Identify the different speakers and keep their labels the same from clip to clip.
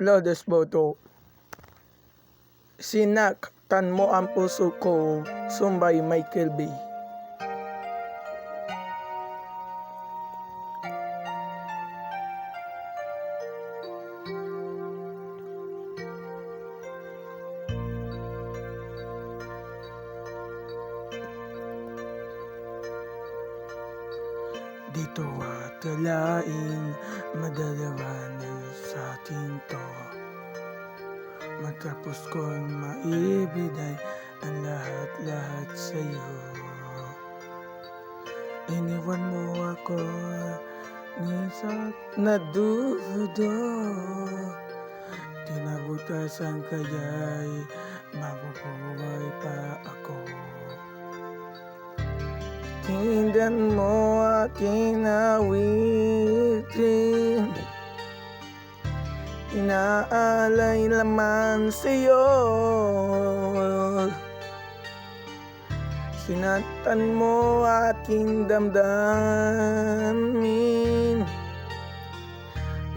Speaker 1: Lourdes Boto. Sinaktan mo ang puso ko, Sumbay Michael B. Dito at alain, madalawanan sa ating to. Matapos kong maibiday ang lahat-lahat sa'yo. Iniwan mo ako, minsan nadudo. Tinabutasan kaya'y mabubuhay pa ako. Tingnan mo aking awitin, inaalay laman sa'yo. Sinaktan mo aking damdamin,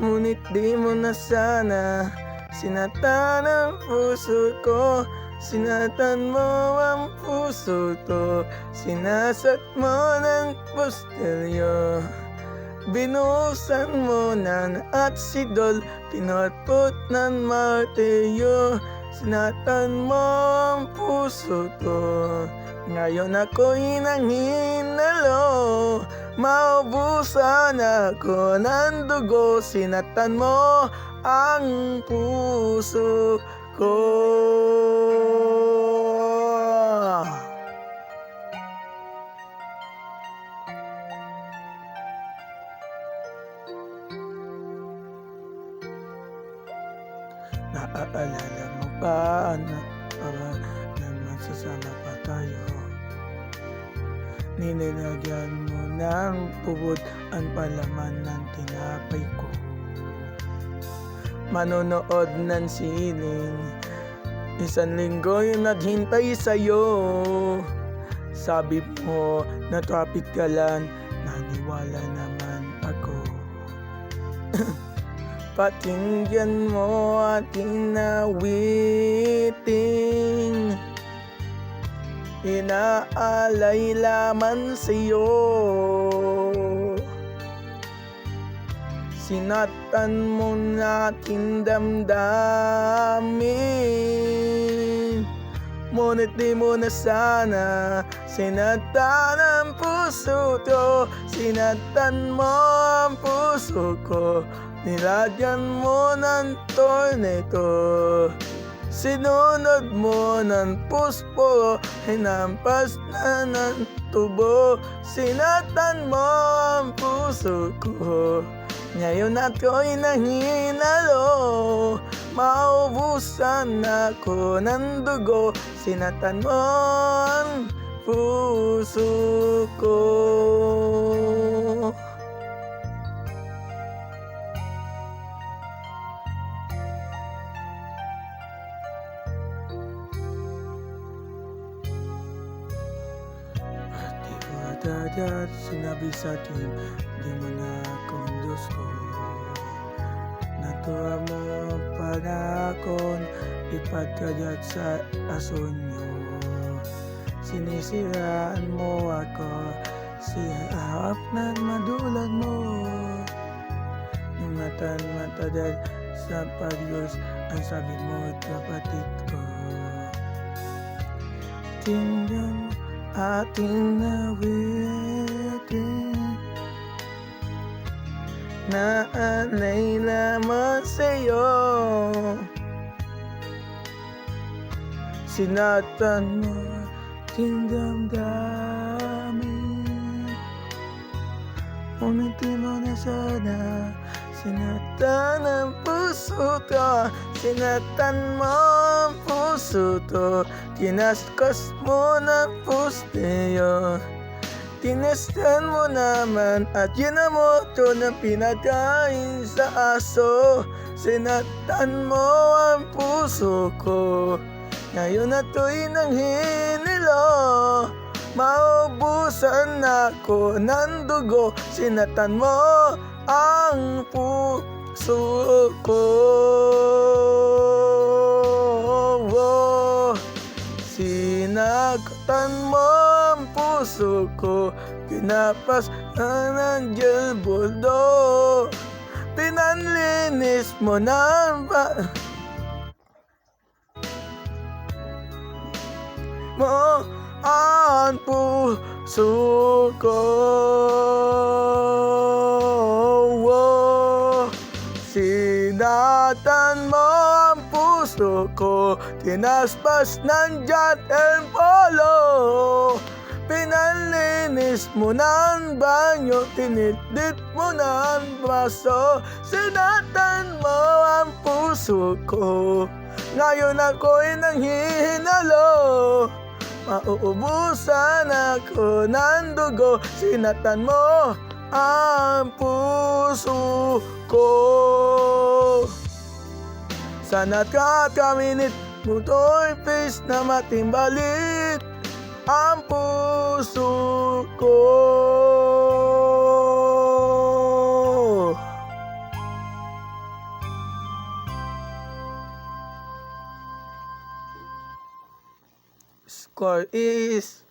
Speaker 1: ngunit di mo na sana sinaktan ang puso ko. Sinatan mo ang puso ko, sinasat mo ng pustelyo. Binuhusan mo ng aksidol, pinatput ng martilyo. Sinatan mo ang puso ko, ngayon ako'y nanghinalo. Maubusan ako ng dugo, sinatan mo ang puso ko. Naaalala mo ba na naman sasama pa tayo? Ninilagyan mo ng pupot ang palaman ng tinapay ko. Manonood ng sining, isang linggo'y naghintay sa'yo. Sabi mo na traffic ka lang, naniwala naman ako. Pakinggan mo aking nawiting, inaalay laman sa'yo. Sinaktan mo na aking damdamin, ngunit di mo na sana sinaktan ang puso ko. Sinaktan mo ang puso ko, nilagyan mo ng tornado. Sinunod mo ng puspo, hinampas na ng tubo. Sinaktan mo ang puso ko, ngayon ako'y nanghinalo. Maubusan ako ng dugo, sinaktan mo ang puso ko. At sinabi sa'kin, di mo na akong gusto. Natuwa mo pa na akong ipagkagat sa asonyo. Sinisiraan mo ako, siharap na madulad mo. Yung mata dahil sa paglos, ang sabi mo kapatid ko. Tingnan ating nawitin, naalay lamang sa'yo. Sinaktan mo aking damdamin, ngunit di mo na sana sinaktan ang puso ko. Sinaktan mo ang puso ko, kinaskas mo ng pustilyo. Tinestan mo naman at yinamoto na pinakain sa aso. Sinaktan mo ang puso ko, ngayon ito'y nanghinilo. Maubusan ako ng dugo, sinaktan mo ang puso ko. Sinaktan mo ang puso ko, kinapas na ng gelboldo. Pinanlinis mo ng mo ang puso ko. Sinaktan mo ang puso ko, tinaspas ng jet and polo. Pinanlinis mo ng banyo, tinidlit mo ng baso. Sinaktan mo ang puso ko, ngayon ako'y nanghihinalo. Mauubusan ako ng dugo, sinaktan mo ang puso ko. Sana't kakaminit mo to'y face na matimbalit ang puso ko. Score is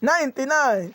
Speaker 1: 99.